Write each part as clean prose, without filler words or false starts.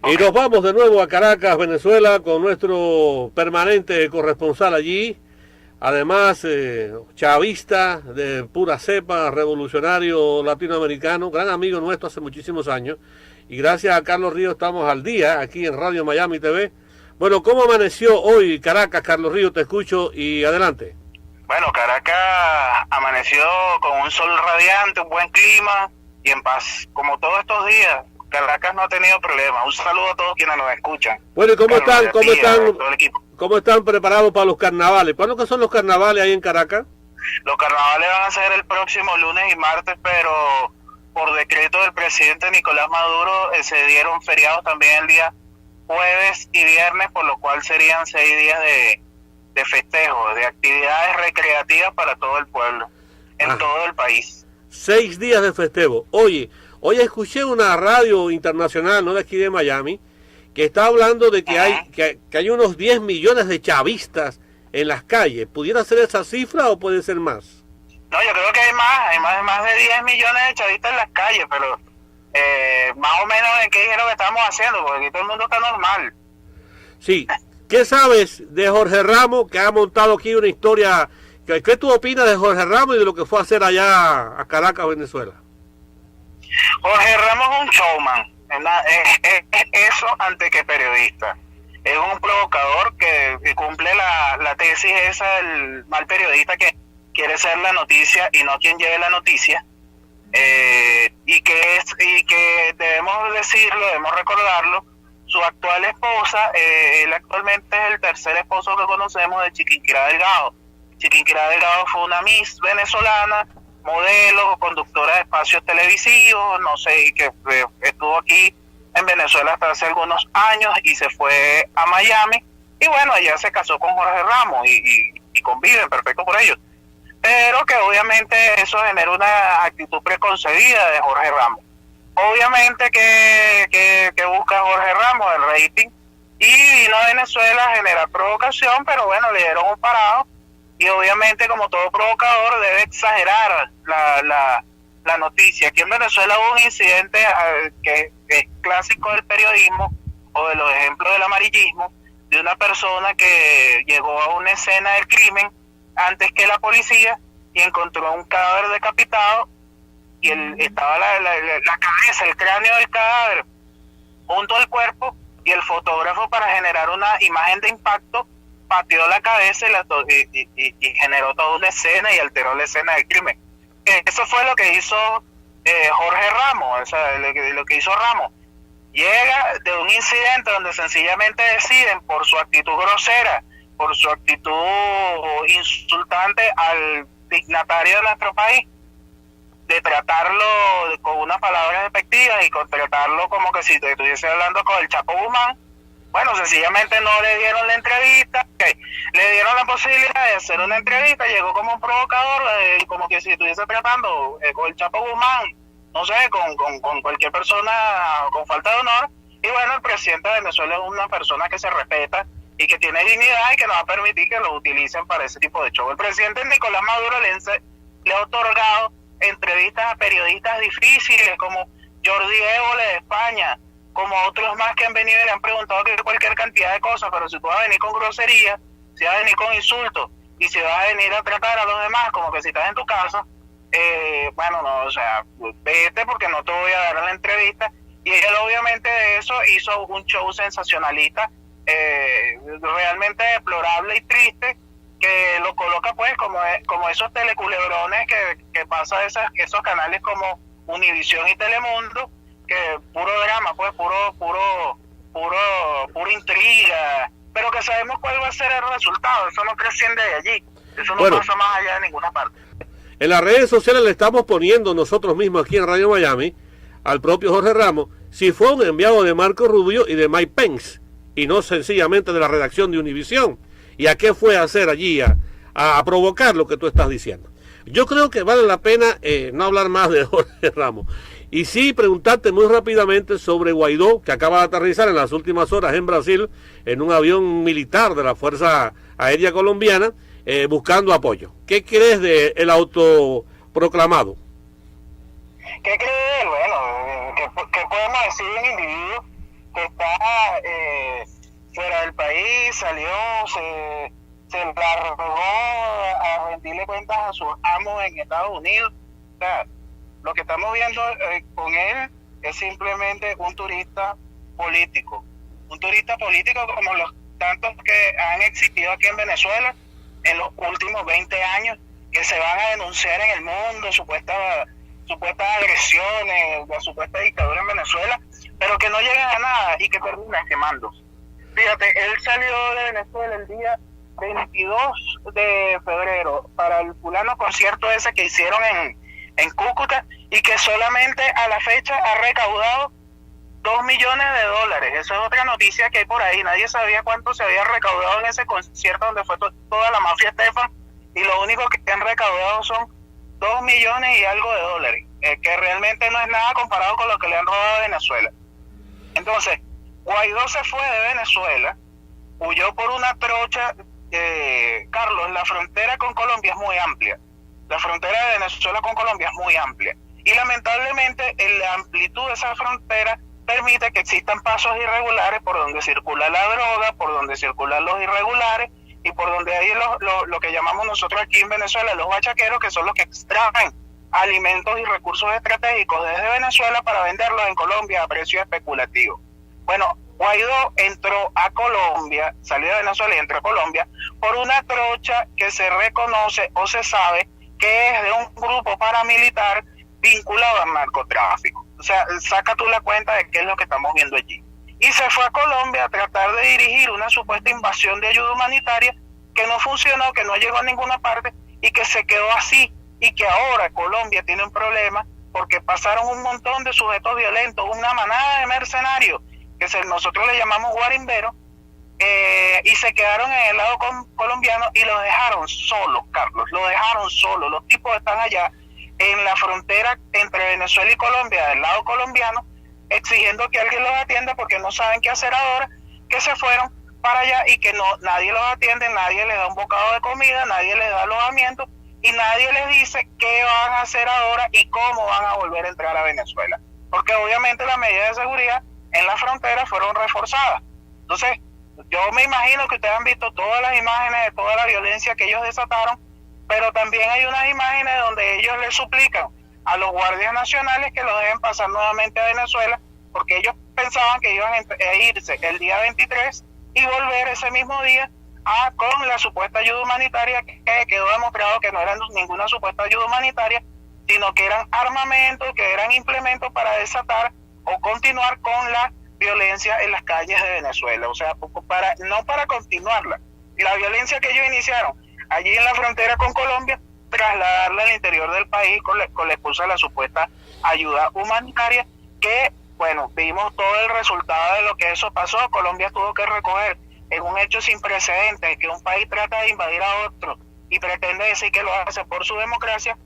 Y Ok. nos vamos de nuevo a Caracas, Venezuela, con nuestro permanente corresponsal allí. Además, chavista de pura cepa, revolucionario latinoamericano, gran amigo nuestro hace muchísimos años. Y gracias a Carlos Ríos estamos al día aquí en Radio Miami TV. Bueno, ¿cómo amaneció hoy Caracas, Carlos Ríos? Te escucho y adelante. Bueno, Caracas amaneció con un sol radiante, un buen clima y en paz. Como todos estos días, Caracas no ha tenido problemas. Un saludo a todos quienes nos escuchan. Bueno, ¿y cómo Carlos, están, todo el equipo. cómo están preparados para los carnavales? ¿Cuándo que son los carnavales ahí en Caracas? Los carnavales van a ser el próximo lunes y martes, pero por decreto del presidente Nicolás Maduro se dieron feriados también el día jueves y viernes, por lo cual serían 6 días de festejo, de actividades recreativas para todo el pueblo, en todo el país. 6 días de festejo. Oye, hoy escuché una radio internacional, no de aquí de Miami, que está hablando de que hay unos 10 millones de chavistas en las calles. ¿Pudiera ser esa cifra o puede ser más? No, yo creo que hay más de 10 millones de chavistas en las calles, pero más o menos en qué dijeron que estamos haciendo, porque aquí todo el mundo está normal. Sí. ¿Qué sabes de Jorge Ramos, que ha montado aquí una historia? ¿Qué tú opinas de Jorge Ramos y de lo que fue a hacer allá a Caracas, Venezuela? Jorge Ramos es un showman, es eso antes que periodista. Es un provocador que cumple la tesis esa del mal periodista que quiere ser la noticia y no quien lleve la noticia. Y que debemos decirlo, debemos recordarlo. Su actual esposa, él actualmente es el tercer esposo que conocemos de Chiquinquirá Delgado. Chiquinquirá Delgado fue una Miss venezolana, modelo, conductora de espacios televisivos, no sé, y que estuvo aquí en Venezuela hasta hace algunos años y se fue a Miami. Y bueno, ella se casó con Jorge Ramos y conviven, perfecto por ellos. Pero que obviamente eso genera una actitud preconcebida de Jorge Ramos. Obviamente que busca Jorge Ramos el rating y vino a Venezuela a generar provocación, pero bueno, le dieron un parado y obviamente como todo provocador debe exagerar la noticia. Aquí en Venezuela hubo un incidente que es clásico del periodismo o de los ejemplos del amarillismo, de una persona que llegó a una escena del crimen antes que la policía y encontró un cadáver decapitado y estaba la cabeza, el cráneo del cadáver junto al cuerpo, y el fotógrafo, para generar una imagen de impacto, pateó la cabeza y generó toda una escena y alteró la escena del crimen. Eso fue lo que hizo Jorge Ramos, o sea, lo que hizo Ramos. Llega de un incidente donde sencillamente deciden, por su actitud grosera, por su actitud insultante al dignatario de nuestro país, de tratarlo con unas palabras despectivas y con tratarlo como que si te estuviese hablando con el Chapo Guzmán. Bueno, sencillamente no le dieron la entrevista, le dieron la posibilidad de hacer una entrevista, llegó como un provocador, como que si estuviese tratando con el Chapo Guzmán, no sé, con cualquier persona con falta de honor. Y bueno, el presidente de Venezuela es una persona que se respeta y que tiene dignidad y que no va a permitir que lo utilicen para ese tipo de show. El presidente Nicolás Maduro le ha otorgado entrevistas a periodistas difíciles como Jordi Évole de España, como otros más que han venido y le han preguntado cualquier cantidad de cosas, pero si tú vas a venir con grosería, si vas a venir con insultos y si vas a venir a tratar a los demás como que si estás en tu casa, bueno, no, o sea, vete porque no te voy a dar la entrevista. Y él obviamente de eso hizo un show sensacionalista, realmente deplorable y triste, que lo coloca pues como esos teleculebrones que pasa esos canales como Univisión y Telemundo, que puro drama, pues pura intriga, pero que sabemos cuál va a ser el resultado. Eso no trasciende de allí, eso no pasa más allá de ninguna parte. En las redes sociales le estamos poniendo nosotros mismos aquí en Radio Miami al propio Jorge Ramos si fue un enviado de Marco Rubio y de Mike Pence y no sencillamente de la redacción de Univisión. ¿Y a qué fue a hacer allí? A provocar lo que tú estás diciendo. Yo creo que vale la pena no hablar más de Jorge Ramos. Y sí preguntarte muy rápidamente sobre Guaidó, que acaba de aterrizar en las últimas horas en Brasil, en un avión militar de la Fuerza Aérea Colombiana, buscando apoyo. ¿Qué crees del autoproclamado? ¿Qué cree él? Bueno, ¿qué podemos decir de un individuo que está salió, se largó a rendirle cuentas a sus amos en Estados Unidos. O sea, lo que estamos viendo con él es simplemente un turista político como los tantos que han existido aquí en Venezuela en los últimos 20 años, que se van a denunciar en el mundo, supuestas agresiones, la supuesta dictadura en Venezuela, pero que no llegan a nada y que terminan quemando. Fíjate, él salió de Venezuela el día 22 de febrero para el fulano concierto ese que hicieron en Cúcuta, y que solamente a la fecha ha recaudado $2 millones. Eso es otra noticia que hay por ahí. Nadie sabía cuánto se había recaudado en ese concierto donde fue toda la mafia Estefan, y lo único que han recaudado son $2 millones y algo de dólares, que realmente no es nada comparado con lo que le han robado a Venezuela. Entonces, Guaidó se fue de Venezuela, huyó por una trocha. Carlos, la frontera con Colombia es muy amplia. La frontera de Venezuela con Colombia es muy amplia. Y lamentablemente la amplitud de esa frontera permite que existan pasos irregulares por donde circula la droga, por donde circulan los irregulares y por donde hay lo que llamamos nosotros aquí en Venezuela los bachaqueros, que son los que extraen alimentos y recursos estratégicos desde Venezuela para venderlos en Colombia a precio especulativo. Bueno, Guaidó entró a Colombia, salió de Venezuela y entró a Colombia por una trocha que se reconoce o se sabe que es de un grupo paramilitar vinculado al narcotráfico. O sea, saca tú la cuenta de qué es lo que estamos viendo allí. Y se fue a Colombia a tratar de dirigir una supuesta invasión de ayuda humanitaria que no funcionó, que no llegó a ninguna parte y que se quedó así, y que ahora Colombia tiene un problema porque pasaron un montón de sujetos violentos, una manada de mercenarios, que nosotros le llamamos guarimberos, y se quedaron en el lado colombiano y los dejaron solos, Carlos, los dejaron solos. Los tipos están allá en la frontera entre Venezuela y Colombia, del lado colombiano, exigiendo que alguien los atienda porque no saben qué hacer ahora, que se fueron para allá y que nadie los atiende, nadie les da un bocado de comida, nadie les da alojamiento y nadie les dice qué van a hacer ahora y cómo van a volver a entrar a Venezuela. Porque obviamente las medidas de seguridad en la frontera fueron reforzadas. Entonces, yo me imagino que ustedes han visto todas las imágenes de toda la violencia que ellos desataron, pero también hay unas imágenes donde ellos les suplican a los guardias nacionales que los dejen pasar nuevamente a Venezuela, porque ellos pensaban que iban a irse el día 23 y volver ese mismo día con la supuesta ayuda humanitaria, que quedó demostrado que no eran ninguna supuesta ayuda humanitaria, sino que eran armamentos, que eran implementos para desatar o continuar con la violencia en las calles de Venezuela. O sea, no para continuarla. La violencia que ellos iniciaron allí en la frontera con Colombia, trasladarla al interior del país con la excusa de la supuesta ayuda humanitaria, que, bueno, vimos todo el resultado de lo que eso pasó. Colombia tuvo que recoger en un hecho sin precedentes, que un país trata de invadir a otro y pretende decir que lo hace por su democracia.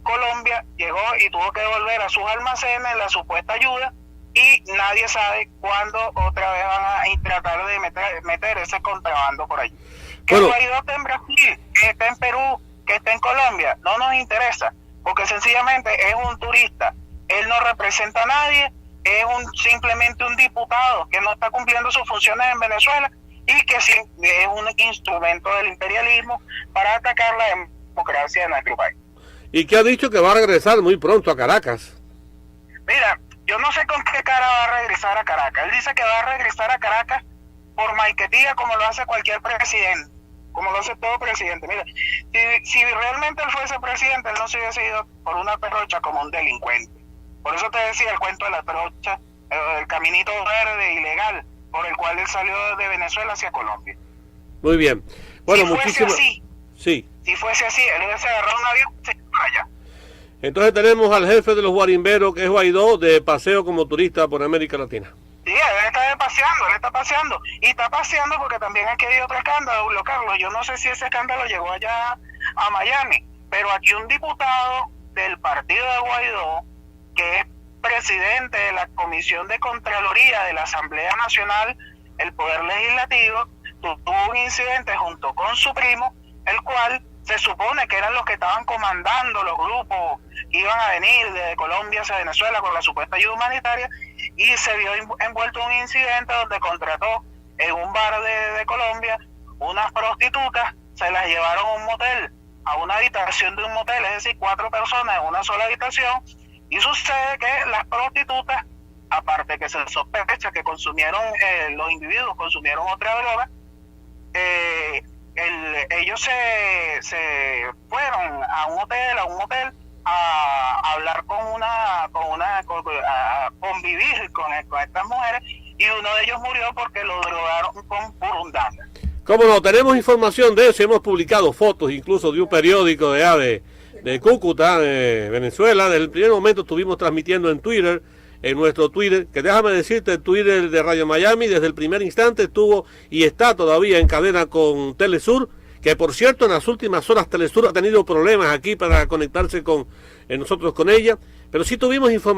Colombia llegó y tuvo que devolver a sus almacenes la supuesta ayuda, y nadie sabe cuándo otra vez van a tratar de meter ese contrabando por allí. Que Guaidó esté en Brasil, que esté en Perú, que esté en Colombia, no nos interesa, porque sencillamente es un turista, él no representa a nadie, es simplemente un diputado que no está cumpliendo sus funciones en Venezuela y que es un instrumento del imperialismo para atacar la democracia de nuestro país. Y que ha dicho que va a regresar muy pronto a Caracas. Mira, yo no sé con qué cara va a regresar a Caracas. Él dice que va a regresar a Caracas por maiquetía, como lo hace cualquier presidente, como lo hace todo presidente. Mira, si realmente él fuese presidente, él no se hubiese ido por una trocha como un delincuente. Por eso te decía el cuento de la trocha, el caminito verde ilegal por el cual él salió de Venezuela hacia Colombia. Muy bien. Bueno, muchísimas. Sí. Si fuese así, él hubiese agarrado un avión y se iba para allá. Entonces tenemos al jefe de los guarimberos, que es Guaidó, de paseo como turista por América Latina. Sí, él está paseando. Y está paseando porque también aquí hay otro escándalo, Carlos. Yo no sé si ese escándalo llegó allá a Miami, pero aquí un diputado del partido de Guaidó, que es presidente de la Comisión de Contraloría de la Asamblea Nacional, el Poder Legislativo, tuvo un incidente junto con su primo, el cual se supone que eran los que estaban comandando los grupos que iban a venir desde Colombia hacia Venezuela con la supuesta ayuda humanitaria, y se vio envuelto en un incidente donde contrató en un bar de Colombia, unas prostitutas se las llevaron a un motel, a una habitación de un motel, es decir, 4 personas en una sola habitación, y sucede que las prostitutas, aparte que se sospecha que consumieron, los individuos consumieron otra droga, ellos se fueron a un motel a hablar a convivir con estas mujeres, y uno de ellos murió porque lo drogaron con burundanga. Cómo no, tenemos información de eso, hemos publicado fotos incluso de un periódico de Cúcuta, Venezuela. Desde el primer momento estuvimos transmitiendo en Twitter, en nuestro Twitter, que déjame decirte, el Twitter de Radio Miami desde el primer instante estuvo y está todavía en cadena con Telesur, que por cierto en las últimas horas Telesur ha tenido problemas aquí para conectarse con nosotros con ella, pero sí tuvimos información.